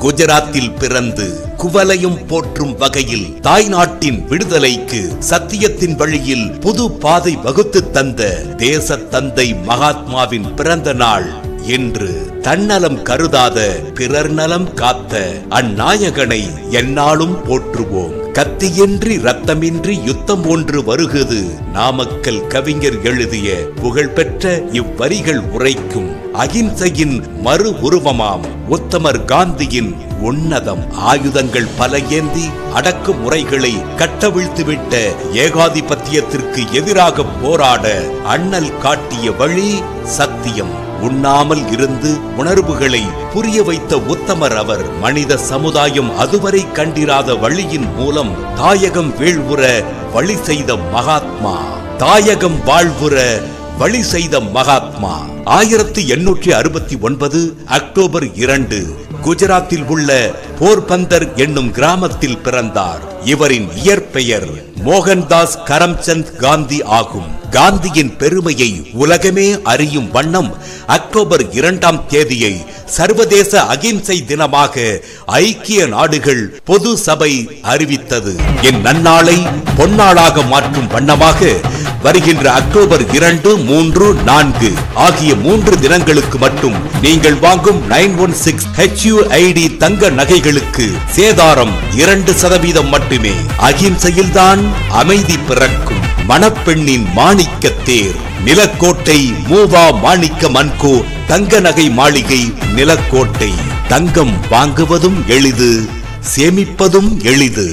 குஜராத்தில் பிறந்து குவலையும் போற்றும் வகையில் தாய்நாட்டின் விடுதலைக்கு சத்தியத்தின் வழியில் புது பாதை வகுத்து தந்த தேச தந்தை மகாத்மாவின் பிறந்த நாள் என்று தன்னலம் கருதாத பிறர் நலம் காத்த அந்நாயகனை எந்நாளும் போற்றுவோம். கத்தியின்றி ரத்தமின்றி யுத்தம் ஒன்று வருகிறது. நாமக்கல் கவிஞர் எழுதிய புகழ்பெற்ற இவ்வரிகள் உரைக்கும் அகிம்சையின் மறு உருவமாம் உத்தமர் காந்தியின் உன்னதம். ஆயுதங்கள் பல ஏந்தி அடக்குமுறைகளை கட்டவிழ்த்துவிட்ட ஏகாதிபத்தியத்திற்கு எதிராக போராட அண்ணல் காட்டிய வழி சத்தியம். உண்ணாமல் இருந்து உணர்வுகளை புரிய வைத்த உத்தமர் அவர். மனித சமுதாயம் அதுவரை கண்டிராத வழியின் மூலம் தாயகம் வீழ்வுற வழி செய்த மகாத்மா. தாயகம் வாழ்வுற வழி செய்த மகாத்மா. 1869 அக்டோபர் 2 குஜராத்தில் உள்ள போர்பந்தர் என்னும் கிராமத்தில் பிறந்தார். இவரின் இயற்பெயர் மோகன்தாஸ் கரம்சந்த் காந்தி ஆகும். காந்தியின் பெருமையை உலகமே அறியும் வண்ணம் அக்டோபர் 2ஆம் தேதியை சர்வதேச அகிம்சை தினமாக ஐக்கிய நாடுகள் பொது சபை அறிவித்தது. என் நன்னாளை பொன்னாளாக மாற்றும் வண்ணமாக வருகின்ற அக்டோபர் 2, 3, 4 ஆகிய 3 தினங்களுக்கு மட்டும் நீங்கள் வாங்கும் 916 HUID தங்க நகைகளுக்கு சேதாரம் 2% மட்டுமே. அகிம்சையில்தான் அமைதி பிறக்கும். மணப்பெண்ணின் மாணிக்க தேர் நிலக்கோட்டை மூவா மாணிக்க மன்கோ தங்க நகை மாளிகை நிலக்கோட்டை. தங்கம் வாங்குவதும் எளிது, சேமிப்பதும் எளிது.